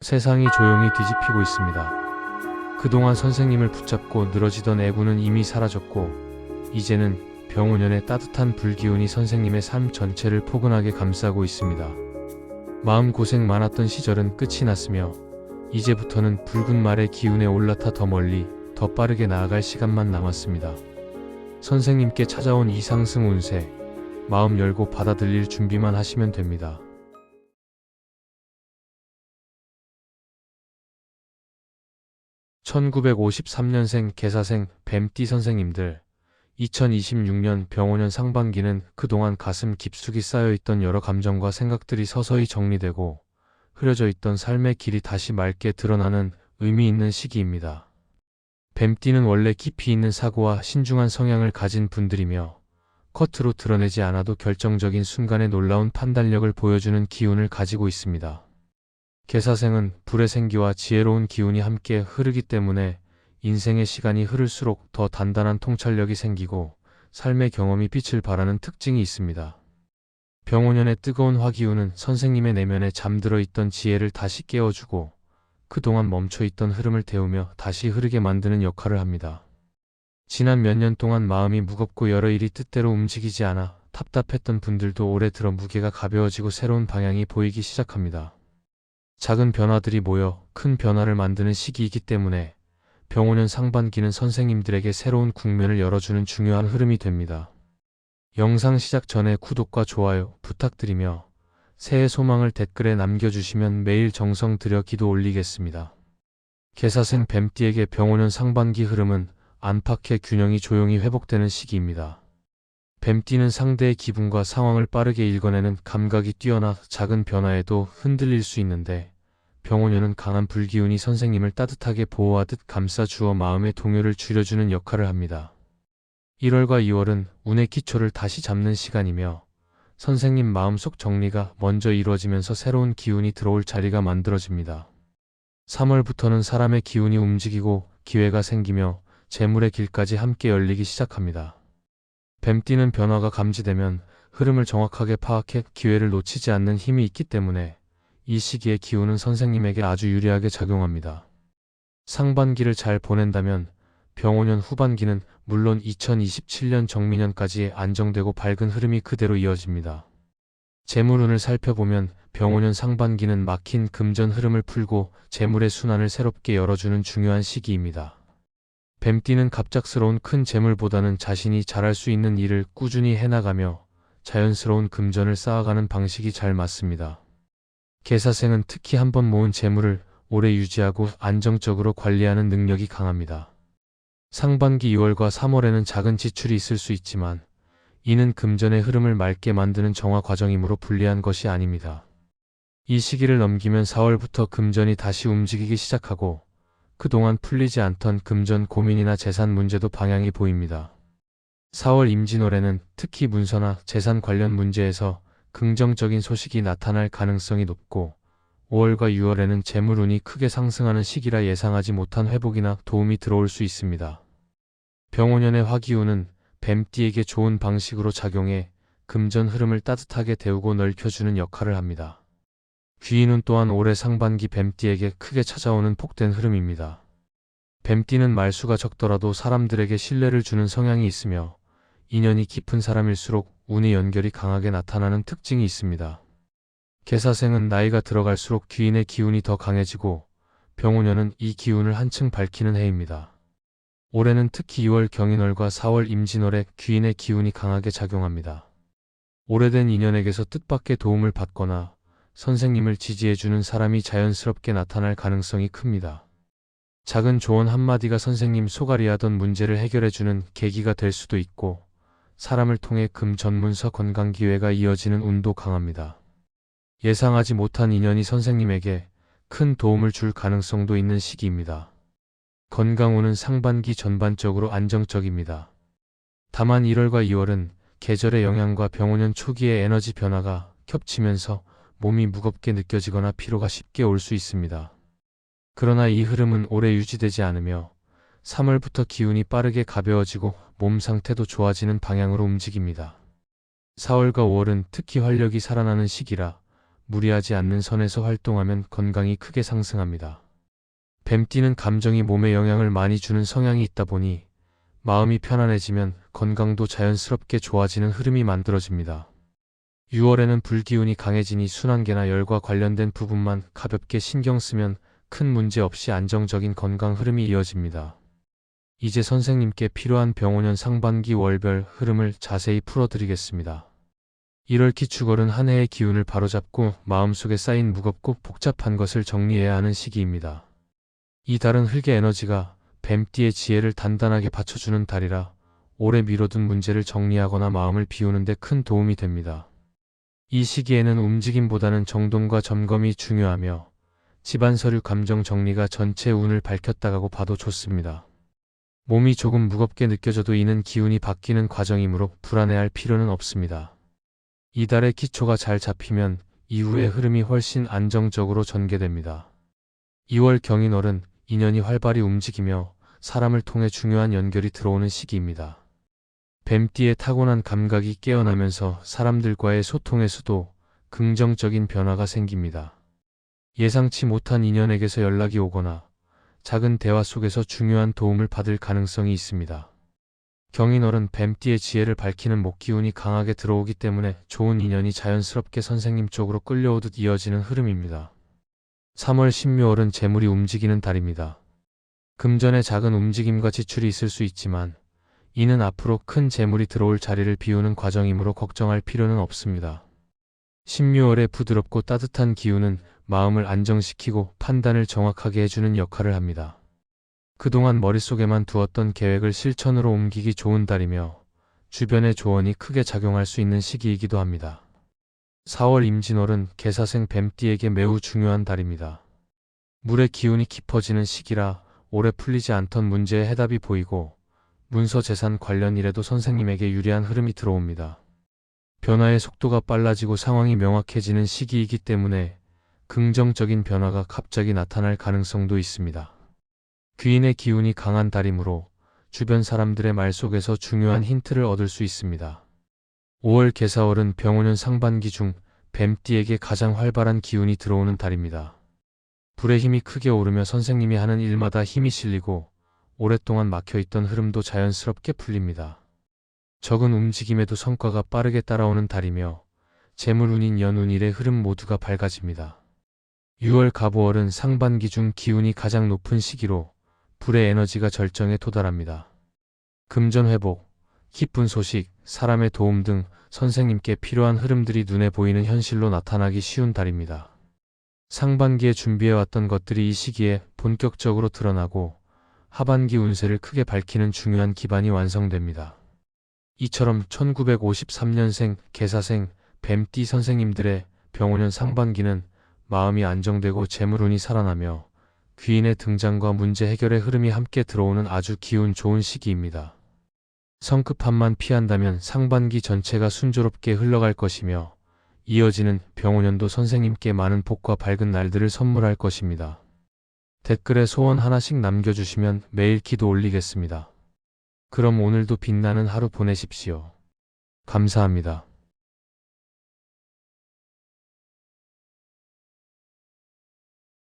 세상이 조용히 뒤집히고 있습니다. 그동안 선생님을 붙잡고 늘어지던 애구는 이미 사라졌고, 이제는 병원연의 따뜻한 불기운이 선생님의 삶 전체를 포근하게 감싸고 있습니다. 마음고생 많았던 시절은 끝이 났으며, 이제부터는 붉은 말의 기운에 올라타 더 멀리, 더 빠르게 나아갈 시간만 남았습니다. 선생님께 찾아온 이 상승 운세, 마음 열고 받아들일 준비만 하시면 됩니다. 1953년생 개사생 뱀띠 선생님들, 2026년 병원연 상반기는 그동안 가슴 깊숙이 쌓여있던 여러 감정과 생각들이 서서히 정리되고 흐려져 있던 삶의 길이 다시 맑게 드러나는 의미 있는 시기입니다. 뱀띠는 원래 깊이 있는 사고와 신중한 성향을 가진 분들이며 겉으로 드러내지 않아도 결정적인 순간에 놀라운 판단력을 보여주는 기운을 가지고 있습니다. 개사생은 불의 생기와 지혜로운 기운이 함께 흐르기 때문에 인생의 시간이 흐를수록 더 단단한 통찰력이 생기고 삶의 경험이 빛을 발하는 특징이 있습니다. 병원연의 뜨거운 화기운은 선생님의 내면에 잠들어 있던 지혜를 다시 깨워주고 그동안 멈춰있던 흐름을 태우며 다시 흐르게 만드는 역할을 합니다. 지난 몇 년 동안 마음이 무겁고 여러 일이 뜻대로 움직이지 않아 답답했던 분들도 올해 들어 무게가 가벼워지고 새로운 방향이 보이기 시작합니다. 작은 변화들이 모여 큰 변화를 만드는 시기이기 때문에 병원연 상반기는 선생님들에게 새로운 국면을 열어주는 중요한 흐름이 됩니다. 영상 시작 전에 구독과 좋아요 부탁드리며 새해 소망을 댓글에 남겨주시면 매일 정성 들여 기도 올리겠습니다. 개사생 뱀띠에게 병원연 상반기 흐름은 안팎의 균형이 조용히 회복되는 시기입니다. 뱀띠는 상대의 기분과 상황을 빠르게 읽어내는 감각이 뛰어나 작은 변화에도 흔들릴 수 있는데, 병원연은 강한 불기운이 선생님을 따뜻하게 보호하듯 감싸주어 마음의 동요를 줄여주는 역할을 합니다. 1월과 2월은 운의 기초를 다시 잡는 시간이며 선생님 마음속 정리가 먼저 이루어지면서 새로운 기운이 들어올 자리가 만들어집니다. 3월부터는 사람의 기운이 움직이고 기회가 생기며 재물의 길까지 함께 열리기 시작합니다. 뱀띠는 변화가 감지되면 흐름을 정확하게 파악해 기회를 놓치지 않는 힘이 있기 때문에 이 시기의 기운은 선생님에게 아주 유리하게 작용합니다. 상반기를 잘 보낸다면 병원연 후반기는 물론 2027년 정미년까지 안정되고 밝은 흐름이 그대로 이어집니다. 재물운을 살펴보면 병원연 상반기는 막힌 금전 흐름을 풀고 재물의 순환을 새롭게 열어주는 중요한 시기입니다. 뱀띠는 갑작스러운 큰 재물보다는 자신이 잘할 수 있는 일을 꾸준히 해나가며 자연스러운 금전을 쌓아가는 방식이 잘 맞습니다. 개사생은 특히 한번 모은 재물을 오래 유지하고 안정적으로 관리하는 능력이 강합니다. 상반기 2월과 3월에는 작은 지출이 있을 수 있지만 이는 금전의 흐름을 맑게 만드는 정화 과정이므로 불리한 것이 아닙니다. 이 시기를 넘기면 4월부터 금전이 다시 움직이기 시작하고 그동안 풀리지 않던 금전 고민이나 재산 문제도 방향이 보입니다. 4월 임진월에는 특히 문서나 재산 관련 문제에서 긍정적인 소식이 나타날 가능성이 높고 5월과 6월에는 재물운이 크게 상승하는 시기라 예상하지 못한 회복이나 도움이 들어올 수 있습니다. 병원연의 화기운은 뱀띠에게 좋은 방식으로 작용해 금전 흐름을 따뜻하게 데우고 넓혀주는 역할을 합니다. 귀인운 또한 올해 상반기 뱀띠에게 크게 찾아오는 복된 흐름입니다. 뱀띠는 말수가 적더라도 사람들에게 신뢰를 주는 성향이 있으며 인연이 깊은 사람일수록 운의 연결이 강하게 나타나는 특징이 있습니다. 개사생은 나이가 들어갈수록 귀인의 기운이 더 강해지고 병원연은 이 기운을 한층 밝히는 해입니다. 올해는 특히 2월 경인월과 4월 임진월에 귀인의 기운이 강하게 작용합니다. 오래된 인연에게서 뜻밖의 도움을 받거나 선생님을 지지해주는 사람이 자연스럽게 나타날 가능성이 큽니다. 작은 조언 한마디가 선생님 소갈이하던 문제를 해결해주는 계기가 될 수도 있고 사람을 통해 금 전문서 건강 기회가 이어지는 운도 강합니다. 예상하지 못한 인연이 선생님에게 큰 도움을 줄 가능성도 있는 시기입니다. 건강운은 상반기 전반적으로 안정적입니다. 다만 1월과 2월은 계절의 영향과 병원연 초기의 에너지 변화가 겹치면서 몸이 무겁게 느껴지거나 피로가 쉽게 올 수 있습니다. 그러나 이 흐름은 오래 유지되지 않으며 3월부터 기운이 빠르게 가벼워지고 몸 상태도 좋아지는 방향으로 움직입니다. 4월과 5월은 특히 활력이 살아나는 시기라 무리하지 않는 선에서 활동하면 건강이 크게 상승합니다. 뱀띠는 감정이 몸에 영향을 많이 주는 성향이 있다 보니 마음이 편안해지면 건강도 자연스럽게 좋아지는 흐름이 만들어집니다. 6월에는 불기운이 강해지니 순환계나 열과 관련된 부분만 가볍게 신경 쓰면 큰 문제 없이 안정적인 건강 흐름이 이어집니다. 이제 선생님께 필요한 병원년 상반기 월별 흐름을 자세히 풀어드리겠습니다. 1월 기축월은 한 해의 기운을 바로잡고 마음속에 쌓인 무겁고 복잡한 것을 정리해야 하는 시기입니다. 이 달은 흙의 에너지가 뱀띠의 지혜를 단단하게 받쳐주는 달이라 오래 미뤄둔 문제를 정리하거나 마음을 비우는 데 큰 도움이 됩니다. 이 시기에는 움직임보다는 정돈과 점검이 중요하며 집안 서류 감정 정리가 전체 운을 밝혔다고 봐도 좋습니다. 몸이 조금 무겁게 느껴져도 이는 기운이 바뀌는 과정이므로 불안해할 필요는 없습니다. 이달의 기초가 잘 잡히면 이후의 흐름이 훨씬 안정적으로 전개됩니다. 2월 경인월은 인연이 활발히 움직이며 사람을 통해 중요한 연결이 들어오는 시기입니다. 뱀띠의 타고난 감각이 깨어나면서 사람들과의 소통에서도 긍정적인 변화가 생깁니다. 예상치 못한 인연에게서 연락이 오거나 작은 대화 속에서 중요한 도움을 받을 가능성이 있습니다. 경인월은 뱀띠의 지혜를 밝히는 목기운이 강하게 들어오기 때문에 좋은 인연이 자연스럽게 선생님 쪽으로 끌려오듯 이어지는 흐름입니다. 3월 신묘월은 재물이 움직이는 달입니다. 금전의 작은 움직임과 지출이 있을 수 있지만 이는 앞으로 큰 재물이 들어올 자리를 비우는 과정이므로 걱정할 필요는 없습니다. 신묘월의 부드럽고 따뜻한 기운은 마음을 안정시키고 판단을 정확하게 해주는 역할을 합니다. 그동안 머릿속에만 두었던 계획을 실천으로 옮기기 좋은 달이며 주변의 조언이 크게 작용할 수 있는 시기이기도 합니다. 4월 임진월은 개사생 뱀띠에게 매우 중요한 달입니다. 물의 기운이 깊어지는 시기라 오래 풀리지 않던 문제의 해답이 보이고 문서 재산 관련 일에도 선생님에게 유리한 흐름이 들어옵니다. 변화의 속도가 빨라지고 상황이 명확해지는 시기이기 때문에 긍정적인 변화가 갑자기 나타날 가능성도 있습니다. 귀인의 기운이 강한 달이므로 주변 사람들의 말 속에서 중요한 힌트를 얻을 수 있습니다. 5월 개사월은 병오년 상반기 중 뱀띠에게 가장 활발한 기운이 들어오는 달입니다. 불의 힘이 크게 오르며 선생님이 하는 일마다 힘이 실리고 오랫동안 막혀있던 흐름도 자연스럽게 풀립니다. 적은 움직임에도 성과가 빠르게 따라오는 달이며 재물운인 연운일의 흐름 모두가 밝아집니다. 6월 갑오월은 상반기 중 기운이 가장 높은 시기로 불의 에너지가 절정에 도달합니다. 금전 회복, 기쁜 소식, 사람의 도움 등 선생님께 필요한 흐름들이 눈에 보이는 현실로 나타나기 쉬운 달입니다. 상반기에 준비해왔던 것들이 이 시기에 본격적으로 드러나고 하반기 운세를 크게 밝히는 중요한 기반이 완성됩니다. 이처럼 1953년생 개사생 뱀띠 선생님들의 병오년 상반기는 마음이 안정되고 재물운이 살아나며 귀인의 등장과 문제 해결의 흐름이 함께 들어오는 아주 기운 좋은 시기입니다. 성급함만 피한다면 상반기 전체가 순조롭게 흘러갈 것이며 이어지는 병오년도 선생님께 많은 복과 밝은 날들을 선물할 것입니다. 댓글에 소원 하나씩 남겨주시면 매일 기도 올리겠습니다. 그럼 오늘도 빛나는 하루 보내십시오. 감사합니다.